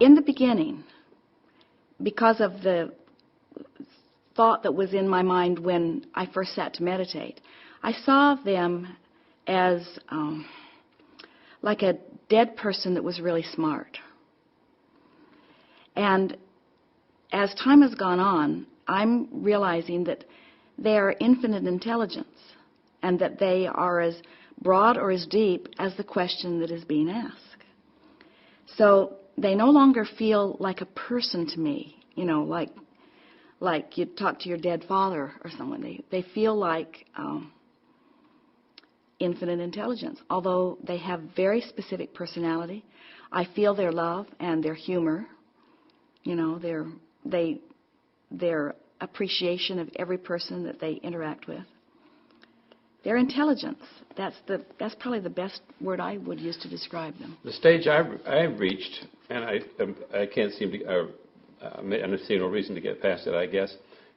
in the beginning, because of the thought that was in my mind when I first sat to meditate, I saw them as like a dead person that was really smart. And as time has gone on, I'm realizing that they are infinite intelligence and that they are as broad or as deep as the question that is being asked. So they no longer feel like a person to me, you know, like you'd talk to your dead father or someone. They feel like infinite intelligence, although they have very specific personality. I feel their love and their humor, you know, their appreciation of every person that they interact with. Their intelligence, that's probably the best word I would use to describe them. The stage I've reached, and I can't seem to, I see no reason to get past it, I guess.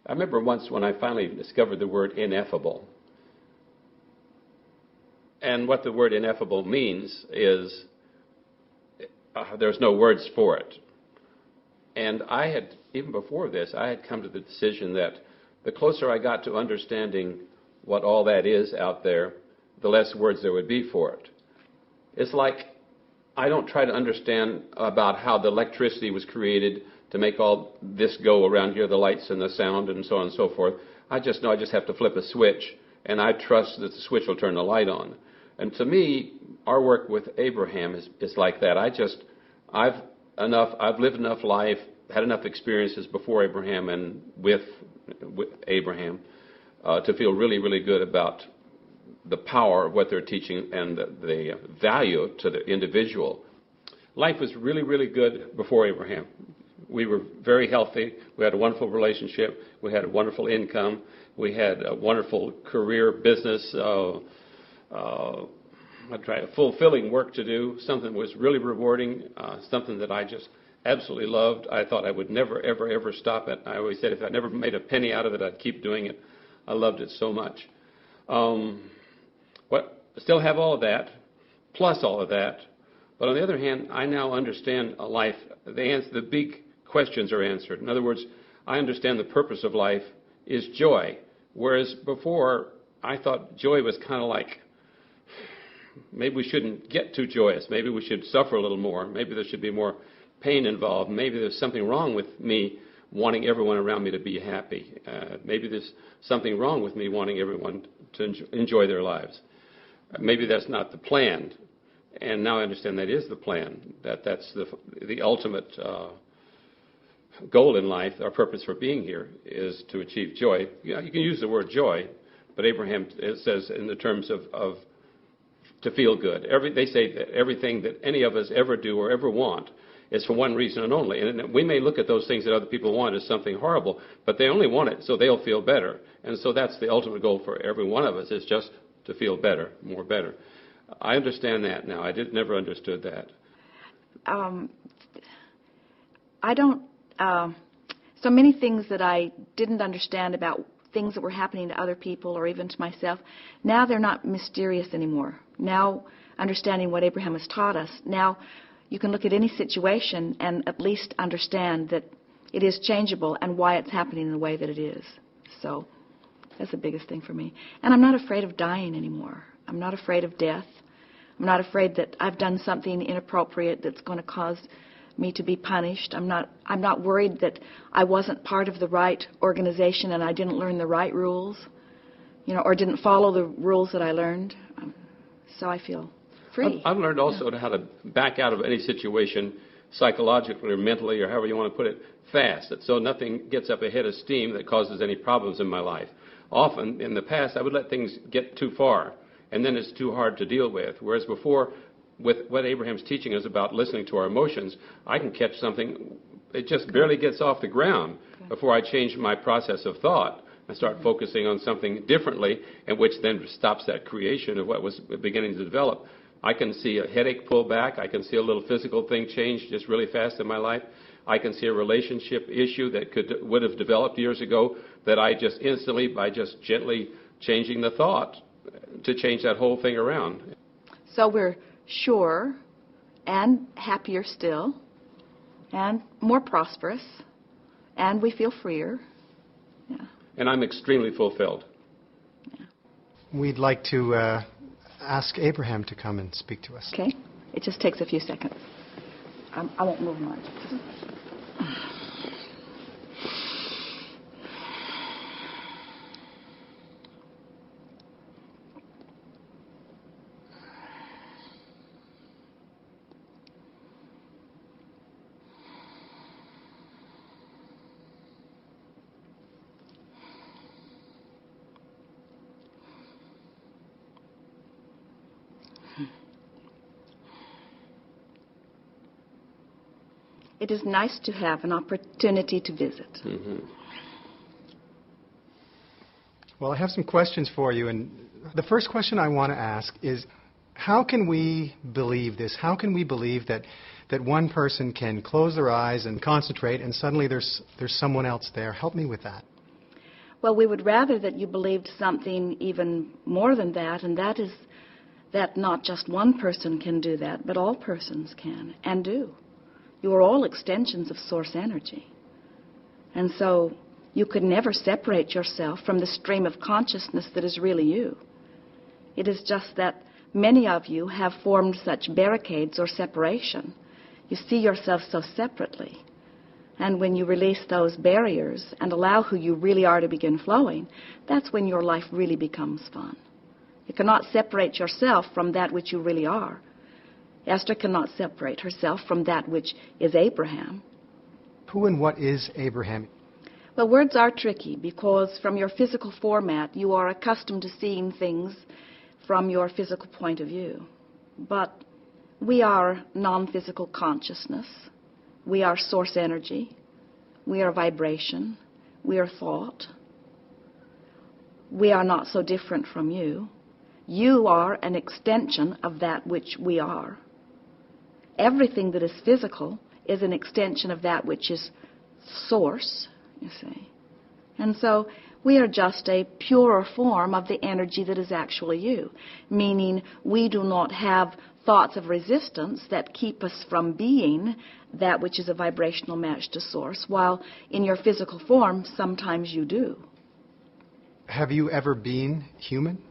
I remember once when I finally discovered the word ineffable. And what the word ineffable means is there's no words for it. And I had, even before this, I had come to the decision that the closer I got to understanding what all that is out there, the less words there would be for it. It's like I don't try to understand about how the electricity was created to make all this go around here, the lights and the sound and so on and so forth. I just know I just have to flip a switch, and I trust that the switch will turn the light on. And to me, our work with Abraham is like that. I've lived enough life, had enough experiences before Abraham and with Abraham to feel really, really good about the power of what they're teaching and the value to the individual. Life was really, really good before Abraham. We were very healthy. We had a wonderful relationship. We had a wonderful income. We had a wonderful career, business, fulfilling work to do, something that was really rewarding, something that I just absolutely loved. I thought I would never, ever, ever stop it. I always said if I never made a penny out of it, I'd keep doing it. I loved it so much. Still have all of that, plus all of that. But on the other hand, I now understand life. The big questions are answered. In other words, I understand the purpose of life is joy. Whereas before, I thought joy was kind of like, maybe we shouldn't get too joyous. Maybe we should suffer a little more. Maybe there should be more pain involved. Maybe there's something wrong with me wanting everyone around me to be happy. Maybe there's something wrong with me wanting everyone to enjoy their lives. Maybe that's not the plan. And now I understand that is the plan, that's the ultimate goal in life. Our purpose for being here is to achieve joy. You can use the word joy, but Abraham says in the terms of to feel good. They say that everything that any of us ever do or ever want is for one reason and only. And we may look at those things that other people want as something horrible, but they only want it so they'll feel better. And so that's the ultimate goal for every one of us, is just to feel better, more better. I understand that now. I never understood that. I don't... so many things that I didn't understand about things that were happening to other people or even to myself, now they're not mysterious anymore. Now, understanding what Abraham has taught us, now you can look at any situation and at least understand that it is changeable and why it's happening in the way that it is. So that's the biggest thing for me. And I'm not afraid of dying anymore. I'm not afraid of death. I'm not afraid that I've done something inappropriate that's going to cause me to be punished. I'm not worried that I wasn't part of the right organization and I didn't learn the right rules, or didn't follow the rules that I learned. So I feel free. I've learned also how to back out of any situation psychologically or mentally or however you want to put it fast, so nothing gets up ahead of steam that causes any problems in my life. Often in the past I would let things get too far and then it's too hard to deal with, whereas before, with what Abraham's teaching us about listening to our emotions, I can catch something, it just barely gets off the ground before I change my process of thought and start focusing on something differently, and which then stops that creation of what was beginning to develop. I can see a headache pull back. I can see a little physical thing change just really fast in my life. I can see a relationship issue that would have developed years ago that I just instantly, by just gently changing the thought, to change that whole thing around. So we're sure and happier still and more prosperous, and we feel freer. Yeah. And I'm extremely fulfilled. Yeah. We'd like to ask Abraham to come and speak to us. Okay. It just takes a few seconds. I won't move much. It is nice to have an opportunity to visit. Mm-hmm. Well, I have some questions for you, and the first question I want to ask is, how can we believe this? How can we believe that one person can close their eyes and concentrate, and suddenly there's someone else there? Help me with that. Well, we would rather that you believed something even more than that, and that is that not just one person can do that, but all persons can and do. You are all extensions of source energy. And so you could never separate yourself from the stream of consciousness that is really you. It is just that many of you have formed such barricades or separation. You see yourself so separately. And when you release those barriers and allow who you really are to begin flowing, that's when your life really becomes fun. You cannot separate yourself from that which you really are. Esther cannot separate herself from that which is Abraham. Who and what is Abraham? Well, words are tricky because from your physical format, you are accustomed to seeing things from your physical point of view. But we are non-physical consciousness. We are source energy. We are vibration. We are thought. We are not so different from you. You are an extension of that which we are. Everything that is physical is an extension of that which is source, you see. And so we are just a purer form of the energy that is actually you, meaning we do not have thoughts of resistance that keep us from being that which is a vibrational match to source, while in your physical form, sometimes you do. Have you ever been human?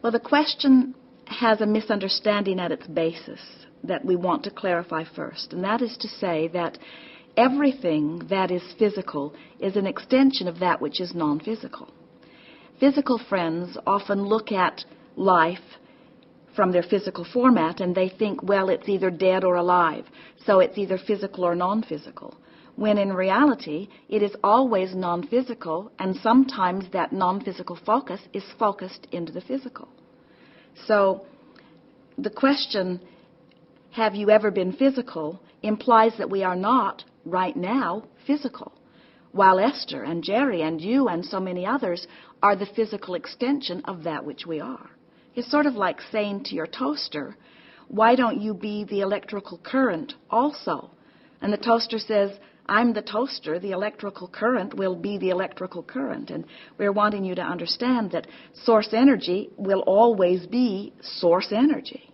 Well, the question has a misunderstanding at its basis that we want to clarify first, and that is to say that everything that is physical is an extension of that which is non-physical. Physical friends often look at life from their physical format and they think, well, it's either dead or alive, so it's either physical or non-physical, when in reality it is always non-physical, and sometimes that non-physical focus is focused into the physical. So the question, have you ever been physical, implies that we are not right now physical, while Esther and Jerry and you and so many others are the physical extension of that which we are. It's sort of like saying to your toaster, why don't you be the electrical current also? And the toaster says, I'm the toaster, the electrical current will be the electrical current. And we're wanting you to understand that source energy will always be source energy.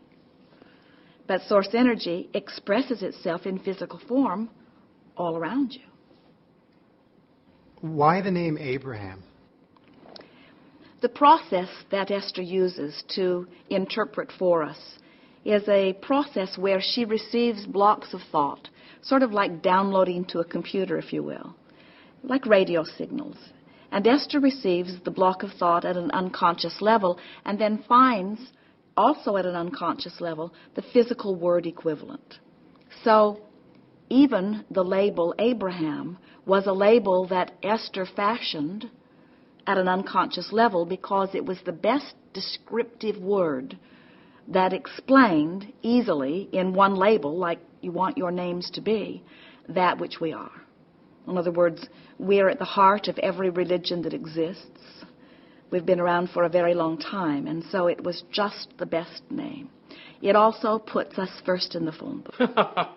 But source energy expresses itself in physical form all around you. Why the name Abraham? The process that Esther uses to interpret for us is a process where she receives blocks of thought, sort of like downloading to a computer, if you will, like radio signals. And Esther receives the block of thought at an unconscious level and then finds, also at an unconscious level, the physical word equivalent. So even the label Abraham was a label that Esther fashioned at an unconscious level because it was the best descriptive word that explained easily in one label, like you want your names to be, that which we are. In other words, we are at the heart of every religion that exists. We've been around for a very long time, and so it was just the best name. It also puts us first in the phone book.